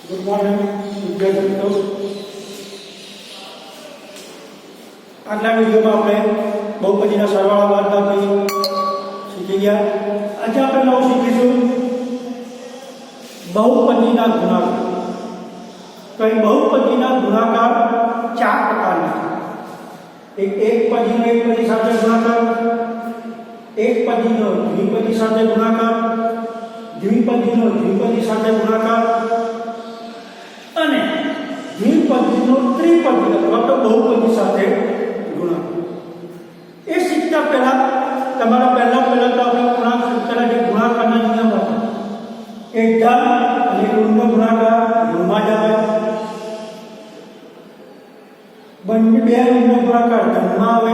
Good morning વિદ્યાર્થી મિત્રો. આગલા વિડીયોમાં આપણે બહુપદીના સરવાળા બાદબાકી શીખી ગયા. આજે આપણે નવું શીખીશું બહુપદીના ગુણાકાર. તો એ બહુપદીના ગુણાકાર 4 પ્રકારના. એક પદીનો એક પદી સાથે ગુણાકાર, એક પદીનો દ્વિપદી સાથે ગુણાકાર, દ્વિપદીનો દ્વિપદી સાથે ગુણાકાર અને દ્વિપદીનો ત્રિપદી અથવા તો બહુપદી સાથે ગુણાકાર. એ શીખતા પહેલા તમારા પહેલા તો આપણે ગુણાકારના નિયમ હતા. એક ધન અને ઋણનો ગુણાકાર ઋણમાં જ આવે. બંને બે ઋણનો ગુણાકાર ધનમાં આવે.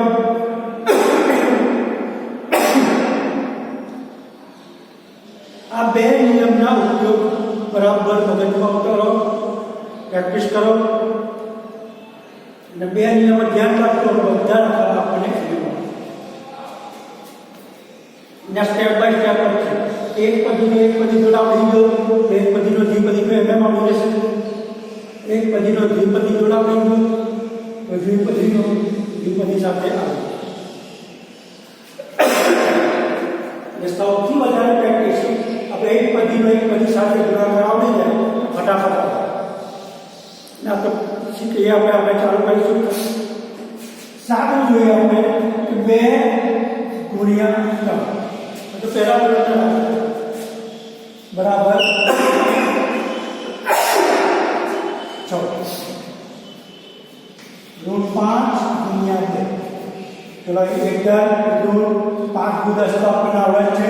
આ બે નિયમના ઉપયોગ બરાબર મગજમાં કરો, પ્રેક્ટિસ કરો અને બે નિયમો ધ્યાન રાખો. બધા આપણને સ્ટેપ બાય સ્ટેપ એક પદીનો એક પદી જોડે આવડી ગયો, એક પદીનો દ્વિપદી એમ આવડી જશે. એક પદીનો દ્વિપદી જોડે આવડી ગયો તો દ્વિપદીનો દ્વિપદી સાથે આવે. સૌથી વધારે પ્રેક્ટિસ આપણે એક પદીનો એક પદી સાથે ગુણાકાર આવડી જાય ફટાફટ. ના તો શીખીએ આપણે ચાલુ કરીશું. સાદું જોઈએ આપણે 2 ગુણ્યા 3. તો પહેલા બરાબર 6 ઋણ 5 ગુણ્યા 2. ચલો એક ધન ઋણ 5 ગુણ્યા 10 તો આપણને આવડે છે.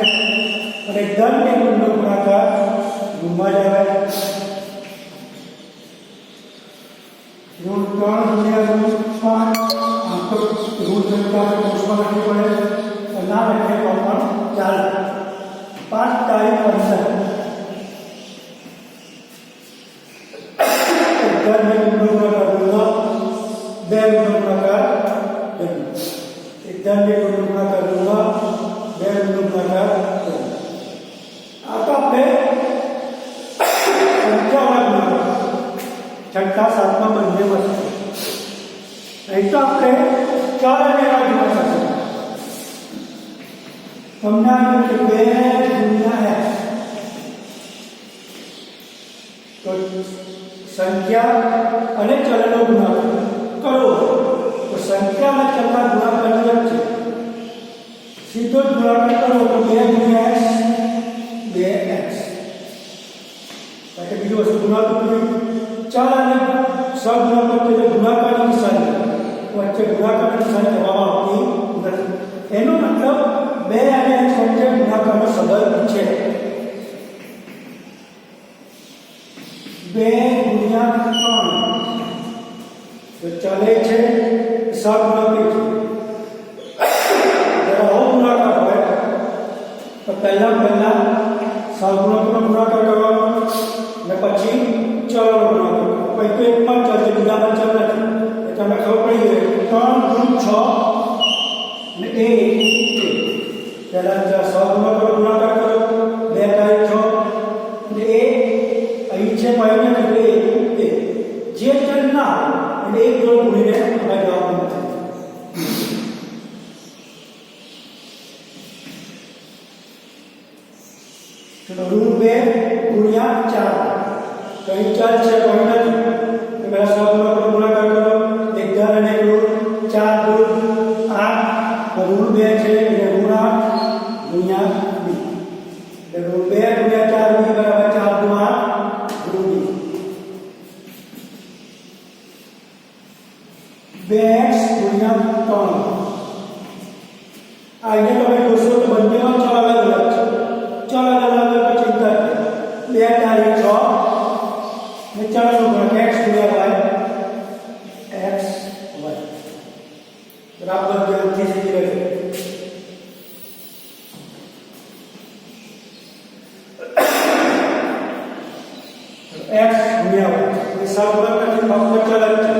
અને ધન ને ઋણનો ગુણાકાર ઋણમાં જ આવે. ઋણ 3 ગુણ્યા ઋણ 5. આમ તો ઋણ સંખ્યા કોષમાં લખવી પડે, ના લખે તો પણ ચાલે. 5 તારીખ 15 ધન ને ઋણનો ગુણાકાર ઋણમાં, 2 ઋણનો ગુણાકાર ધન. એક ધન ને ઋણનો ગુણાકાર ઋણમાં, 2 ઋણનો ગુણાકાર ધન. આ તો આપણે સંખ્યાવાળા ગુણાકાર છઠ્ઠા સાતમા બંનેમાં છે. અહીં તો આપણે 4 અને 8 ગુણાકાર છે. તમને આવ્યું કે 2 ગુણ્યા x. તો સંખ્યા અને ચલનો ગુણાકાર કરો તો સંખ્યા અને ચલના ગુણાકારની વચ્ચે સીધો જ ગુણાકાર કરો તો 2 ગુણ્યા x 2x. એટલે બીજું વસ્તુ ગુણાકાર કર્યું. ચલ અને સહગુણાકાર એટલે ગુણાકારની નિશાની વચ્ચે ગુણાકારની નિશાની કરવામાં આવતી નથી. એનો મતલબ 2 અને x વચ્ચે ગુણાકારનો સંબંધ છે. 2 ગુણ્યા 3 તો ચાલે છે સહગુણાકાર છે. જ્યારે અવગુણાકાર હોય તો પહેલા સહગુણાકારનો ગુણાકાર કરવાનો અને પછી ચલનો ગુણાકાર. પછી તો એક પણ ચલ છે, બીજામાં ચલ નથી. એ તમને ખબર પડી ગઈ. 3 ગુણ 6 અને 1 પહેલા સહગુણાકારનો ગુણાકાર કરો. 2 તારીખ 6 અને એ અહીં છે પહેલા એટલે જે ચલ ના એટલે એક જોડ ભૂલીને આપણે જવાબ નથી. ઋણ 2 ગુણ્યા 4. તો અહીં ચલ છે કોઈ નથી. તો પહેલા સહગુણાકારનો ગુણાકાર કરો. એક ધન અને એક ઋણ. 4 ગુણ 8. ઋણ 2 છે એટલે ઋણ 8 ગુણ્યા 2. એટલે ઋણ 2 ગુણ્યા 4 બરાબર 4 ગુણ 8 ઋણ 2x ગુણ્યા 3. આને તમે જોશો તો બંનેમાં ચલ અલગ અલગ છે. ચલ અલગ અલગ ચિંતા 2 તારીખ 6 ને ચલનો ગુણાકાર x ગુણ્યા y x y બરાબર ધ્યાનથી શીખી લેજો. x ગુણ્યા y એ સહગુણાકારની ફક્ત ચલ જ છે.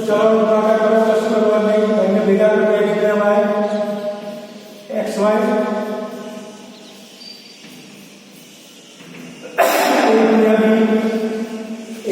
ચલનો ગુણાકાર કરો તો શું કરવાનું? બંને ભેગા કરો x ગુણ્યા y x y. a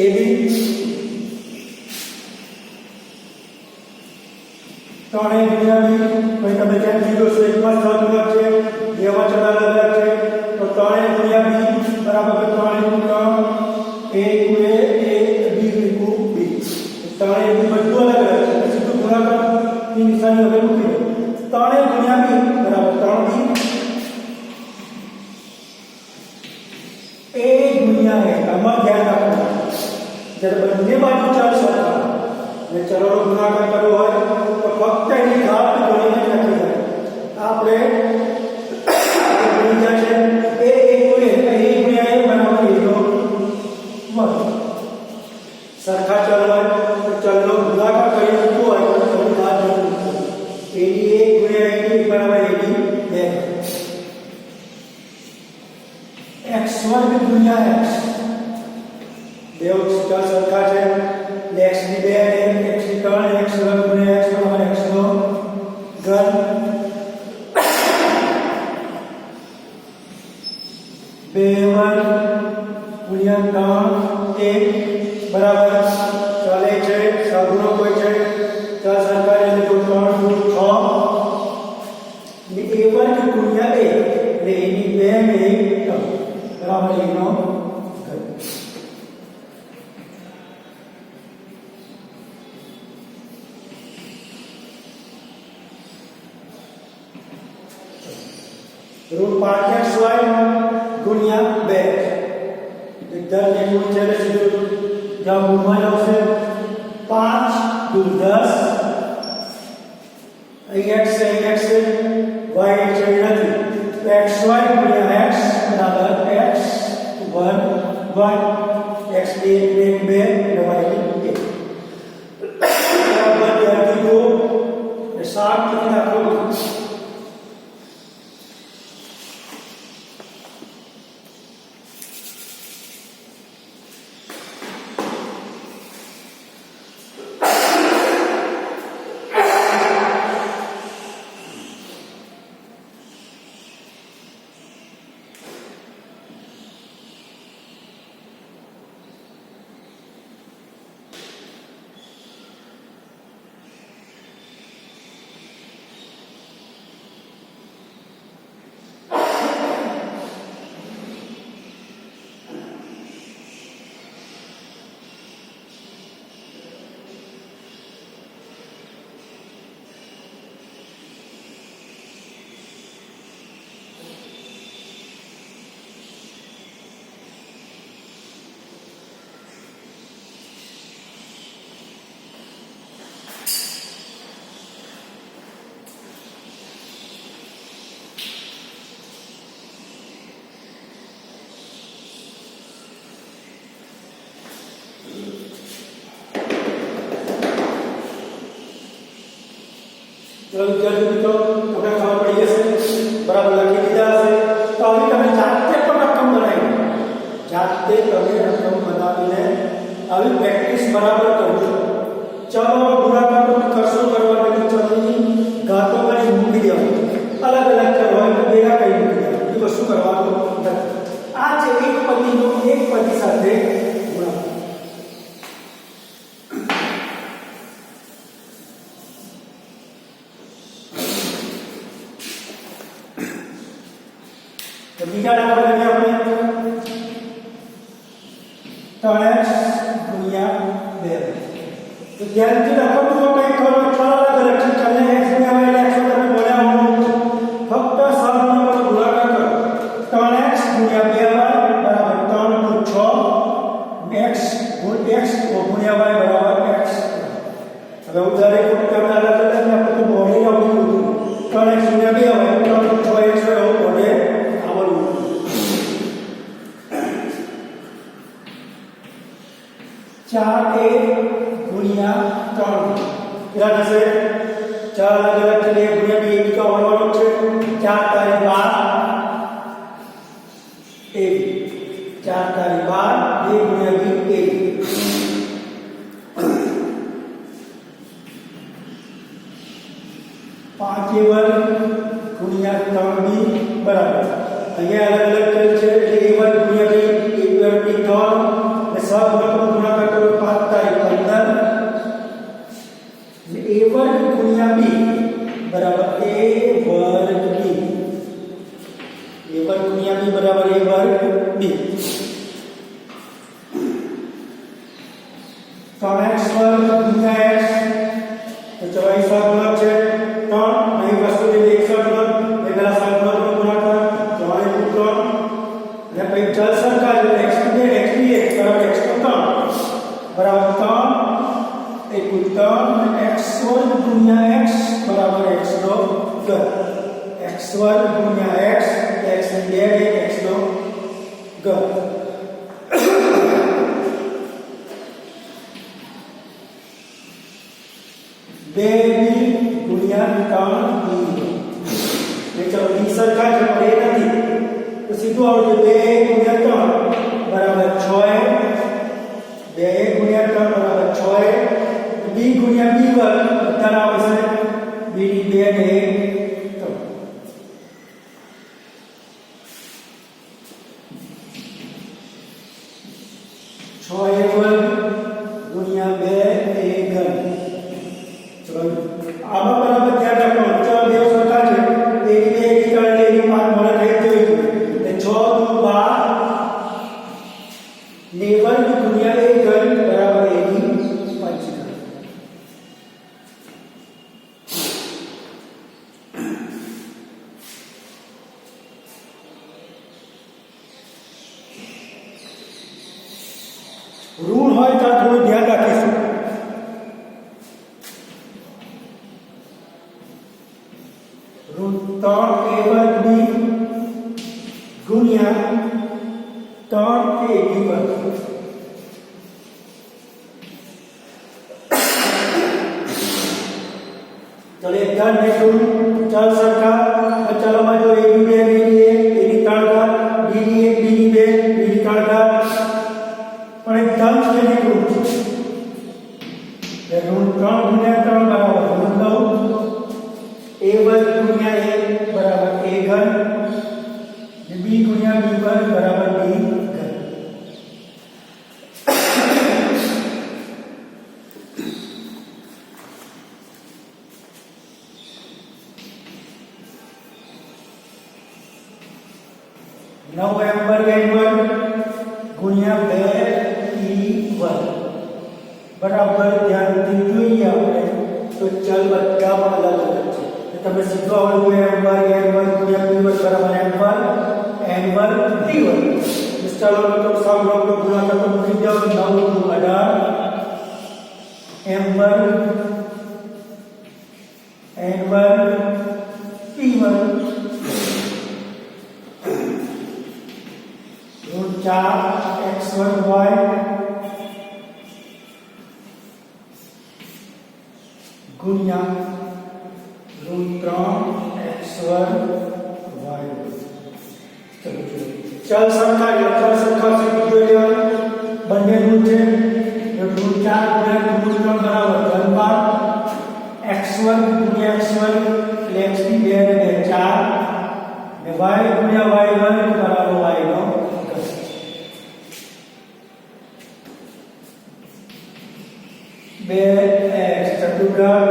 એ ગુણ્યા એ આમાં ધ્યાન રાખવાનું. જ્યારે બંને બાજુ ચલ સરખા અને ચલોનો ગુણાકાર કરવો હોય તો ફક્ત એની ઘાત જોડીને લખી જાય. આપણે ગુણ્યા છે એ ગુણ્યા એ બરાબર એનો વર્ગ. સરખા ચલ હોય તો ચલનો ગુણાકાર કરી મૂકવો હોય તો ચલની ઘાત જોડી મૂકવો. એની એક ગુણ્યા એની બરાબર એની બે. x વર્ગ ગુણ્યા x બે ચલ સરખા છે એટલે x ની 2 અને x ની 3 x વર્ગ ગુણ્યા x બરાબર x નો ઘન. 2 વર્ગ ગુણ્યા 3 1 બરાબર ચાલે છે. સાધુનો કોઈ છે ચલ સરખા છે એટલે 3 2 6 ને a વર્ગ ગુણ્યા a એટલે એની 2 ને 1 બરાબર એનો ઘન. રૂટ 5xy ગુણ્યા 2 એકદમ ને ગુણ છે એટલે સીધું જવાબ ગુણમાં આવશે. 5 દૂર 10 અહીં x છે y છે નથી xy ગુણ્યા x બરાબર x વર્ગ x ની 1 2 ડિવાઇડ 1 બરાબર 2 એ 7 થી નાખો. ચલો વિદ્યાર્થી મિત્રો તમને ખબર પડી જશે બરાબર લખી દીધા હશે. તો હવે તમે જાતે પણ રકમ બનાવી જાતે તમે રકમ બનાવીને આવી પ્રેક્ટિસ બરાબર કરજો. ચલો ગુણાકાર તમે કરશો કરવાની ચલોની ઘાતો કરી મૂકી દેવાની. અલગ અલગ ચલો હોય તો ભેગા કરી મૂકી દેવાની. એ વસ્તુ કરવાનું નથી. આ છે એક પદીનો એક પદી સાથે ગુણાકાર. तो बीजा नंबर लगे अपने 3x गुणिया 2 तो ध्यान से रखो तो कई करो चलो अलग अलग चलने x गुणिया y x તમે બોલ્યા હો ફક્ત સહગુણકો ગુણાકાર કરો. 3x ગુણ્યા 2y બરાબર 3 * 6 x ગુણ્યા y બરાબર x. હવે ઉદાહરણ કોઈ તમે અલગ અલગ આપણે તો બોલી આવતું 3x ગુણ્યા 2y 3 * 6x હોય બોલે 4a गुणिया 3 કેટલા થશે? 4 અલગ અલગ છે ગુણ્યા 2 બીજો આવવાનો છે 4 તારી 12 2 ગુણ્યા 2 5a વર્ગ ગુણ્યા 3b બરાબર. અહીંયા અલગ અલગ ચલ છે એટલે a વર્ગ ગુણ્યા 2 a વર્ગ ની 3 અને સહગુણકો ગુણાકાર કરો 5 તારી 15 a વર્ગ ગુણ્યા b બરાબર a વર્ગ b બરાબર a વર્ગ b 3x વર્ગ ગુણ્યા x તો ચોવીસ સહગુણક છે 3 અહીં વસ્તુ જે એક સહગુણક એ પેલા સહગુણકનો ગુણાકાર 3 * 3 અને પછી ચલ સરખા છે બરાબર 3 એકુ 3 x વર્ગ ગુણ્યા x બરાબર x નો ઘન x વર્ગ ગુણ્યા x x ની 2 x નો ઘન 2b ગુણ્યા 3b ને ચલો b સરખા છે પણ એ નથી તો સીધું આવડે 2 ગુણ્યા 3 બરાબર 6a 2 ગુણ્યા 3 બરાબર 6a b ગુણ્યા b વર્ગ બધાના આવશે b ની 2 ને 1 6a વર્ગ ગુણ્યા 2a ઘન ચલો આમાં બરાબર ધ્યાન રાખવાનું ચલો બે સરખા છે એની 2 નીકળે એની 5 મળે થઈ જોઈશું એટલે 6 દુ 12 ને વર્ગ ગુણ્યા a ઘન બરાબર એની 5 ઋણ હોય તો થોડું ધ્યાન રાખીશું ઋણ 3a વર્ગ b ગુણ્યા 3ab વર્ગ ચલો એક ઘન ને ઋણ ચાલ સરખા ચાલોમાં જો a ની 2 b ની 1 a ની 3 ઘાત b ની 1 b ની 2 b ની 3 ઘાત પણ એક ધન છે ને ઋણ છે ઋણ 3 ગુણ્યા 3 બરાબર ઋણ 9 a વર્ગ ગુણ્યા a બરાબર a ઘન ને b ગુણ્યા b વર્ગ બરાબર b ઘન નવ m વર્ગ n વર્ગ ગુણ્યા 2e વર્ગ બરાબર ધ્યાનથી જોઈએ આપણે તો ચલ બધામાં અલગ અલગ છે તમે સીધો આવડ્યું m વર્ગ n વર્ગ ગુણ્યા b વર્ગ બરાબર n વર્ગ d વર્ગ ચાલો તો સાંભળો તો ગુણાકાર તો મૂકી દો 9 * 18 m વર્ગ n વર્ગ p વર્ગ ઋણ 4 x વર્ગ y ગુણ્યા ઋણ 3 x વર્ગ y ચલ સરખા ચલ સરખા જોઈ લેવાનું બંને ઋણ છે ઋણ 4 ગુણ્યા ઋણ 3 બરાબર ધન 12 x વર્ગ ગુણ્યા x વર્ગ એટલે x ની 2 ને 2 4 ને y ગુણ્યા y વર્ગ બરાબર y નો ઘન 2x ચતુર્ઘાત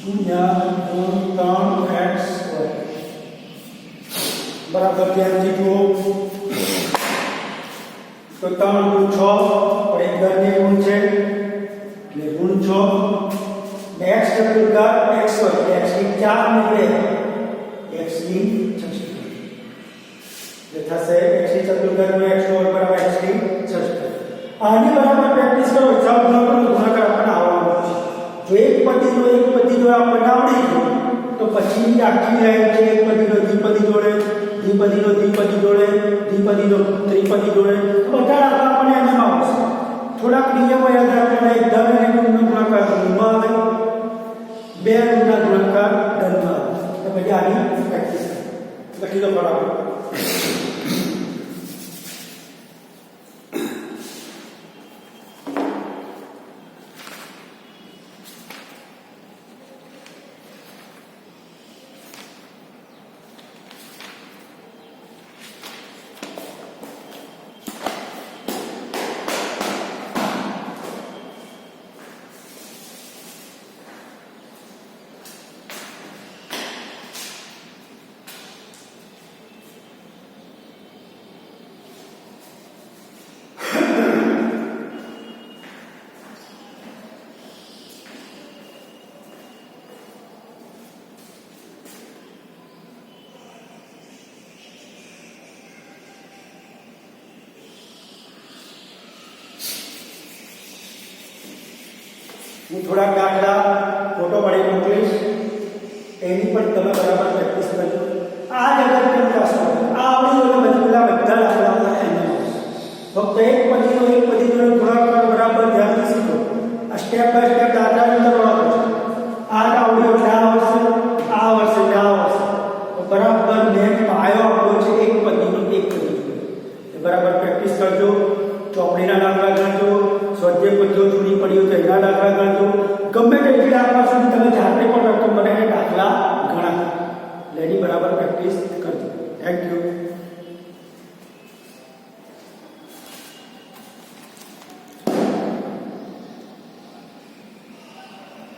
ગુણ્યા ઋણ 3x વર્ગ બરાબર ધ્યાનથી જુઓ તો 3 * 6 પણ એક ઘનને ઋણ છે એટલે ઋણ 6 ને x ચતુર્ઘાત x વર્ગ x ની 4 ને 2 x ની 6 એટલે થશે x ની ચતુર્ઘાત નો x નો વર્ગ બરાબર x ની 6 આની બરાબર પ્રેક્ટિસ કરો હિસાબ ગુણાકાર આપણને આવડવાનો છે જો એક પદી જો આપણને આવડી ગયું તો પછી આખી લાઈન છે એક પદીનો દ્વિપદી જોડે દ્વિપદીનો દ્વિપદી જોડે દ્વિપદીનો ત્રિપદી જોડે બધા આપણને એમ આવશે થોડાક નિયમો યાદ રાખવાના એક ધન અને ઋણનો ગુણાકાર ઋણમાં આવે બે ઋણના ગુણાકાર ધનમાં આવે તો પછી આની પ્રેક્ટિસ લખી દો બરાબર હું થોડાક દાખલા ફોટો પાડી મોકલીશ, એની પણ તમે બરાબર પ્રેક્ટિસ કરજો. આ જગત કેમ ચાલશે? આ આવડી ગયો પછી બધા દાખલા ફક્ત એક પછીનો ગુણાકાર બરાબર ધ્યાનથી શીખો. આ સ્ટેપ બાય સ્ટેપ દાખલાની અંદર વાળો છે. આ આવડ્યો એટલે આ વર્ષે, આ વર્ષે એટલે આ વર્ષે. તો બરાબર મેં પાયો આપણો છે એક પછીનો એક પછીનો. બરાબર પ્રેક્ટિસ કરજો. ચોપડીના દાખલા ગણજો, સ્વાધ્યાય પદ્ધતિઓ જૂની પડીઓ તો એના દાખલા ગણજો. ગમે તેટલી દાખલા સુધી તમે જાતે પણ રકમ બનાવીને દાખલા ગણા. લેડી બરાબર પ્રેક્ટિસ કરજો. Thank you.